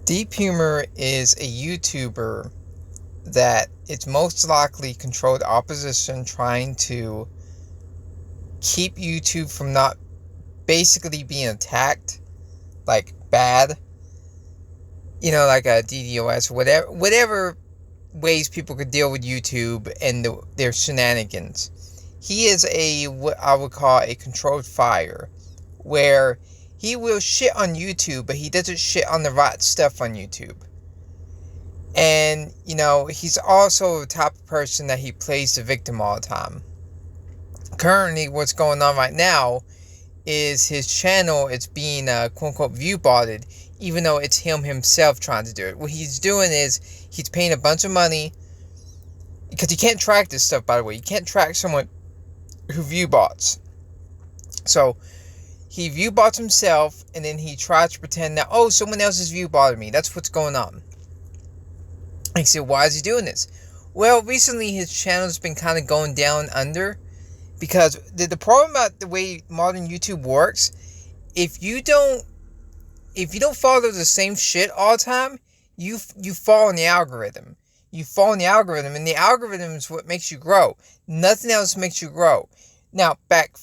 Deep Humor is a YouTuber that it's most likely controlled opposition trying to keep YouTube from not basically being attacked like bad, like a DDoS, whatever ways people could deal with YouTube and their shenanigans. He is what I would call a controlled fire, where he will shit on YouTube, but he doesn't shit on the right stuff on YouTube. And, he's also the type of person that he plays the victim all the time. Currently, what's going on right now is his channel is being, quote-unquote, view-botted, even though it's him himself trying to do it. What he's doing is he's paying a bunch of money, because you can't track this stuff, by the way. You can't track someone who view-bots. So, he view-bots himself, and then he tries to pretend that, oh, someone else is view-botting me. That's what's going on. I said, why is he doing this? Well, recently his channel's been kind of going down under, because the problem about the way modern YouTube works, if you don't follow the same shit all the time, you fall in the algorithm. You fall in the algorithm, and the algorithm is what makes you grow. Nothing else makes you grow. Now, back,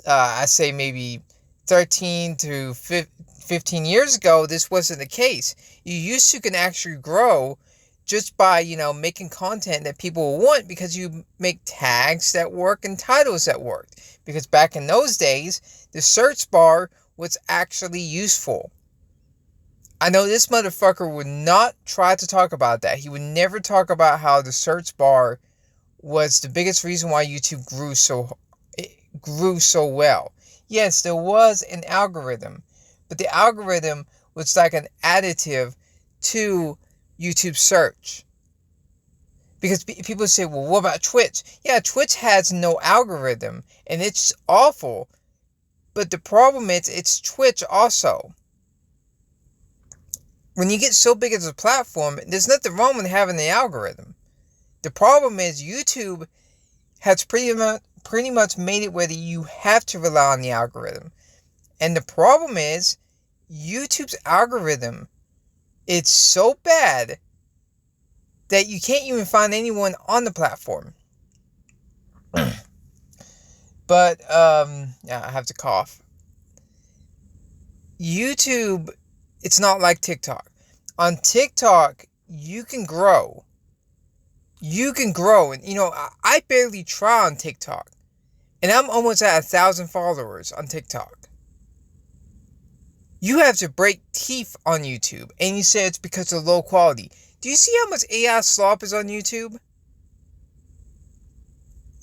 I say maybe 13 to 15 years ago, this wasn't the case. You used to can actually grow just by, making content that people will want, because you make tags that work and titles that worked. Because back in those days, the search bar was actually useful. I know this motherfucker would not try to talk about that. He would never talk about how the search bar was the biggest reason why YouTube grew so well. Yes, there was an algorithm, but the algorithm was like an additive to YouTube search. Because people say, well, what about Twitch? Yeah, Twitch has no algorithm, and it's awful. But the problem is, it's Twitch also. When you get so big as a platform, there's nothing wrong with having the algorithm. The problem is, YouTube has pretty much made it where you have to rely on the algorithm. And the problem is, YouTube's algorithm, it's so bad that you can't even find anyone on the platform. But, yeah, I have to cough. YouTube, it's not like TikTok. On TikTok, you can grow. And, I barely try on TikTok. And I'm almost at 1,000 followers on TikTok. You have to break teeth on YouTube, and you say it's because of low quality. Do you see how much AI slop is on YouTube?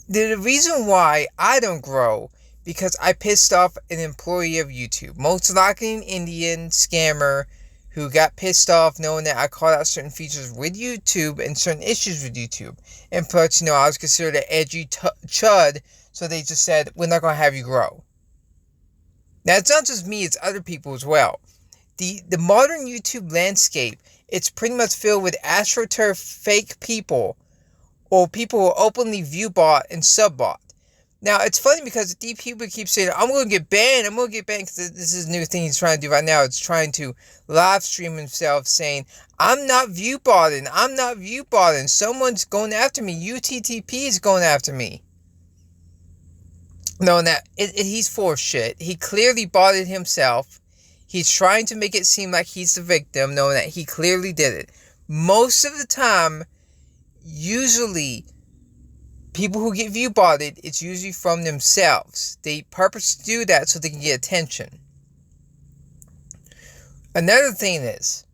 The reason why I don't grow, because I pissed off an employee of YouTube. Most likely an Indian scammer who got pissed off knowing that I called out certain features with YouTube and certain issues with YouTube. And plus, I was considered an edgy chud, so they just said, we're not going to have you grow. Now, it's not just me, it's other people as well. The modern YouTube landscape, it's pretty much filled with AstroTurf fake people, or people who openly view-bot and sub-bot. Now, it's funny because Deep Humor keeps saying, I'm going to get banned, because this is a new thing he's trying to do right now. It's trying to live stream himself saying, I'm not view-botting, someone's going after me, UTTP is going after me. Knowing that he's full of shit. He clearly botted himself. He's trying to make it seem like he's the victim, knowing that he clearly did it. Most of the time, usually, people who get view-botted, it's usually from themselves. They purposely do that so they can get attention. Another thing is,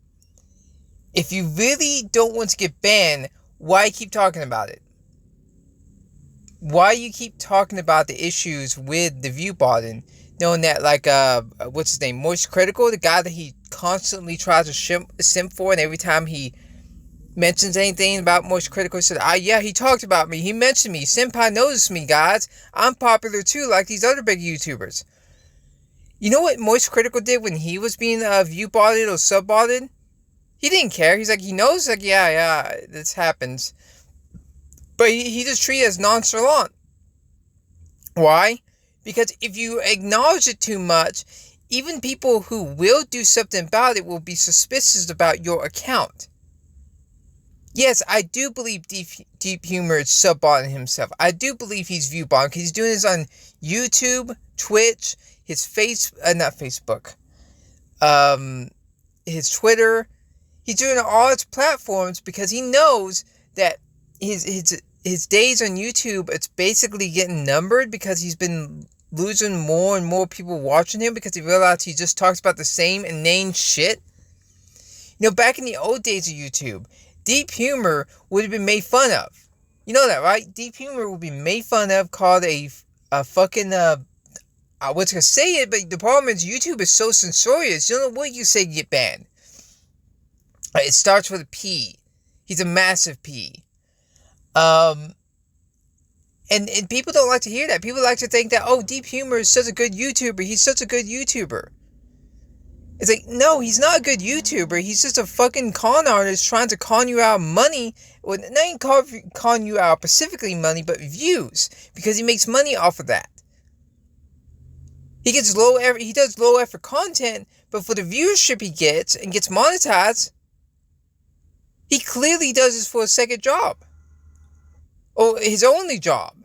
if you really don't want to get banned, why keep talking about it? Why you keep talking about the issues with the view-botting, knowing that, what's his name, Moist Critical, the guy that he constantly tries to simp for, and every time he mentions anything about Moist Critical, he said, yeah, he talked about me, he mentioned me, Senpai noticed me, guys, I'm popular too, like these other big YouTubers. You know what Moist Critical did when he was being view-botted or sub-botted? He didn't care. He's like, he knows, yeah, this happens. But he just treated it as nonchalant. Why? Because if you acknowledge it too much, even people who will do something about it will be suspicious about your account. Yes, I do believe Deep Humor is sub-botting himself. I do believe he's view-botting because he's doing this on YouTube, Twitch, his not Facebook, his Twitter. He's doing all his platforms because he knows that his days on YouTube, it's basically getting numbered because he's been losing more and more people watching him because he realized he just talks about the same inane shit. You know, back in the old days of YouTube, Deep Humor would have been made fun of. You know that, right? Deep Humor would be made fun of, called a fucking, I was going to say it, but the problem is YouTube is so censorious. You don't know what you say to get banned. It starts with a P. He's a massive P. And people don't like to hear that. People like to think that, oh, Deep Humor is such a good YouTuber. He's such a good YouTuber. It's like, no, he's not a good YouTuber. He's just a fucking con artist trying to con you out money. Well, not even con you out specifically money, but views. Because he makes money off of that. He does low effort content, but for the viewership he gets and gets monetized, he clearly does this for a second job. Or his only job.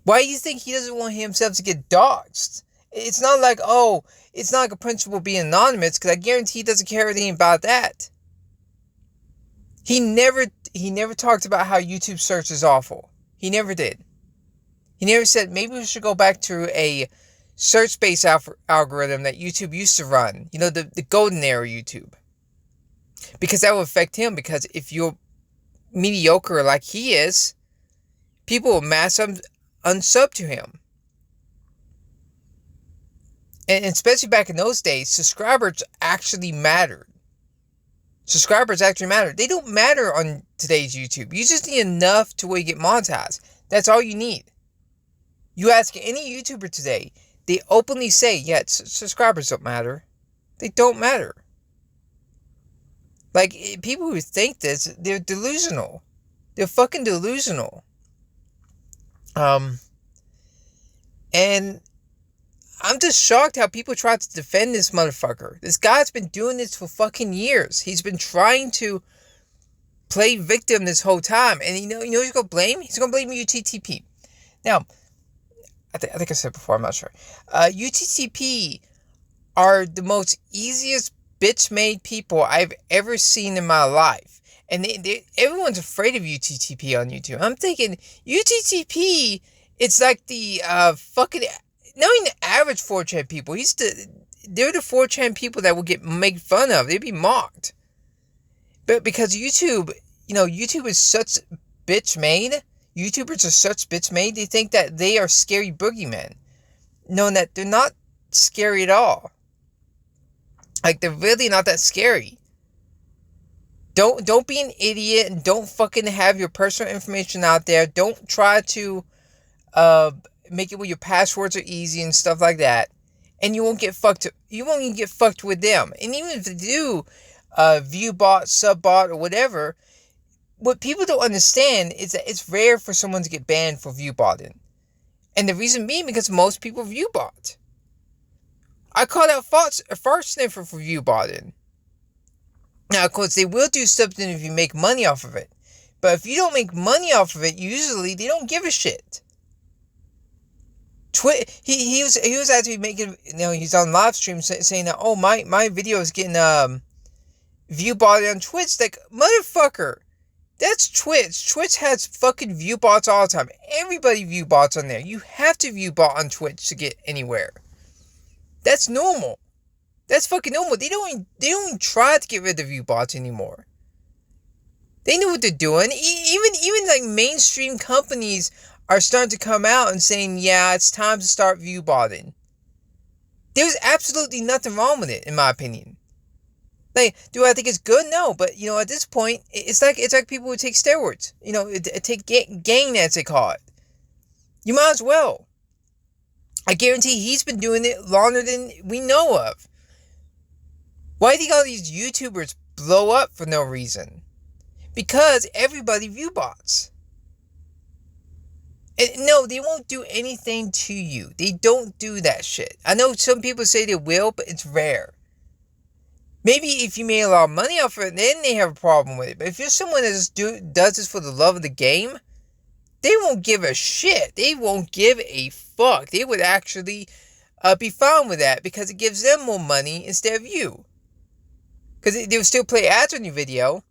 Why do you think he doesn't want himself to get doxxed? It's not like, it's not like a principal being anonymous, because I guarantee he doesn't care anything about that. He never talked about how YouTube search is awful. He never did. He never said, maybe we should go back to a search-based algorithm that YouTube used to run. You know, the golden era YouTube. Because that will affect him, because if you're mediocre like he is, people will mass unsub to him. And especially back in those days, subscribers actually mattered. They don't matter on today's YouTube. You just need enough to where you get monetized. That's all you need. You ask any YouTuber today, they openly say, yeah, subscribers don't matter. They don't matter. Like, people who think this, they're delusional. They're fucking delusional. And I'm just shocked how people try to defend this motherfucker. This guy's been doing this for fucking years. He's been trying to play victim this whole time. And you know who he's gonna blame? He's gonna blame UTTP. Now, I think I said before, I'm not sure. UTTP are the most easiest bitch-made people I've ever seen in my life. And everyone's afraid of UTTP on YouTube. I'm thinking, UTTP, it's like the fucking... Not even the average 4chan people. They're the 4chan people that will get made fun of. They'd be mocked. But because YouTube, YouTube is such bitch-made. YouTubers are such bitch-made. They think that they are scary boogeymen. Knowing that they're not scary at all. Like, they're really not that scary. Don't be an idiot and don't fucking have your personal information out there. Don't try to make it where your passwords are easy and stuff like that. And you won't get fucked. You won't even get fucked with them. And even if they do viewbot, subbot, or whatever, what people don't understand is that it's rare for someone to get banned for viewbotting. And the reason being because most people viewbot. I called out a fart sniffer for viewbotting. Now, of course, they will do something if you make money off of it. But if you don't make money off of it, usually they don't give a shit. He was actually making, he's on live stream saying that, oh, my video is getting viewbotted on Twitch. Like, motherfucker, that's Twitch. Twitch has fucking viewbots all the time. Everybody viewbots on there. You have to viewbot on Twitch to get anywhere. That's normal. That's fucking normal. They don't even try to get rid of viewbots anymore. They know what they're doing. Even like mainstream companies are starting to come out and saying, yeah, it's time to start viewbotting. There's absolutely nothing wrong with it, in my opinion. Like, do I think it's good? No, but at this point, it's like people who take steroids. Take gain, as they call it. You might as well. I guarantee he's been doing it longer than we know of. Why do you think all these YouTubers blow up for no reason? Because everybody viewbots. And no, they won't do anything to you. They don't do that shit. I know some people say they will, but it's rare. Maybe if you made a lot of money off of it, then they have a problem with it. But if you're someone that just does this for the love of the game, they won't give a shit. They won't give a fuck. They would actually be fine with that because it gives them more money instead of you. Because they would still play ads on your video.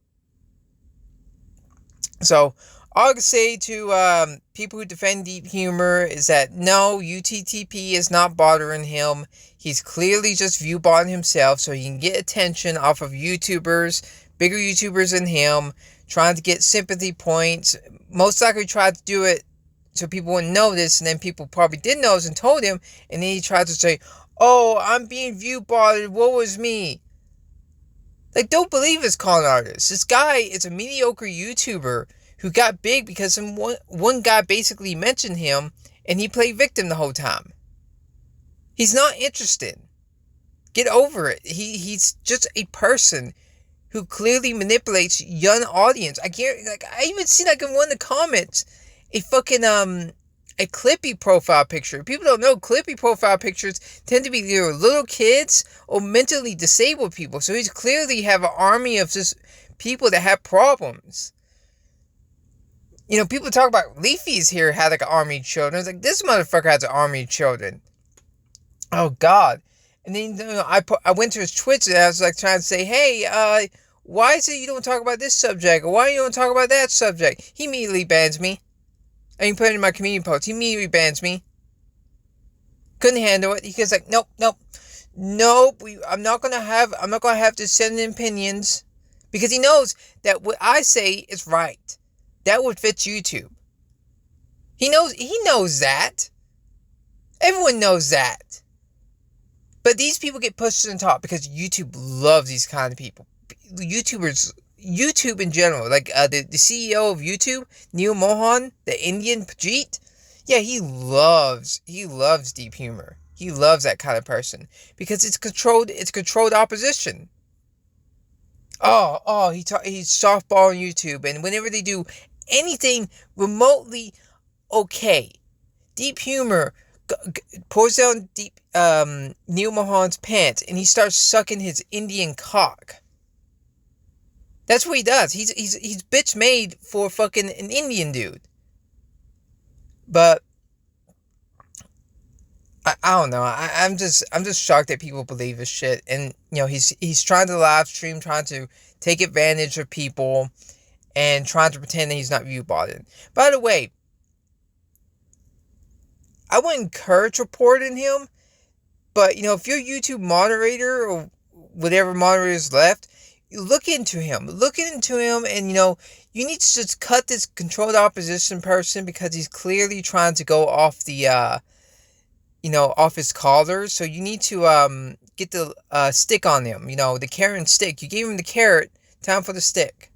So, all I can say to people who defend deep humor is that no, UTTP is not bothering him. He's clearly just viewbotting himself so he can get attention off of YouTubers, bigger YouTubers than him, trying to get sympathy points. Most likely tried to do it so people wouldn't notice, and then people probably did notice and told him, and then he tried to say, oh, I'm being viewbotted, woe is me. Like, don't believe his con artist. This guy is a mediocre YouTuber who got big because one guy basically mentioned him and he played victim the whole time. He's not interested. Get over it. He's just a person who clearly manipulates young audience. I even see like in one of the comments a fucking a Clippy profile picture. People don't know Clippy profile pictures tend to be either little kids or mentally disabled people. So he's clearly have an army of just people that have problems. You know, people talk about Leafy's here had like an army of children. It's like, this motherfucker has an army of children. Oh, God. And then, you know, I went to his Twitch and I was like trying to say, hey, why is it you don't talk about this subject? Or why you don't talk about that subject? He immediately bans me. I put it in my community post. He immediately bans me. Couldn't handle it. He goes like, nope. I'm not gonna have to send in opinions, because he knows that what I say is right. That would fit YouTube. He knows that. Everyone knows that. But these people get pushed to the top because YouTube loves these kind of people. YouTube in general, like the CEO of YouTube, Neil Mohan, the Indian Pajit, yeah, he loves deep humor. He loves that kind of person because it's controlled opposition. He's softball on YouTube, and whenever they do anything remotely okay, deep humor pours down Neil Mohan's pants, and he starts sucking his Indian cock. That's what he does. He's bitch made for fucking an Indian dude. But I don't know. I'm just shocked that people believe this shit. And you know, he's trying to live stream, trying to take advantage of people, and trying to pretend that he's not viewbotted. By the way, I wouldn't encourage reporting him, but you know, if you're a YouTube moderator or whatever moderator is left, look into him, and you know, you need to just cut this controlled opposition person because he's clearly trying to go off the off his collar. So you need to get the stick on him, you know, the carrot and stick. You gave him the carrot, time for the stick.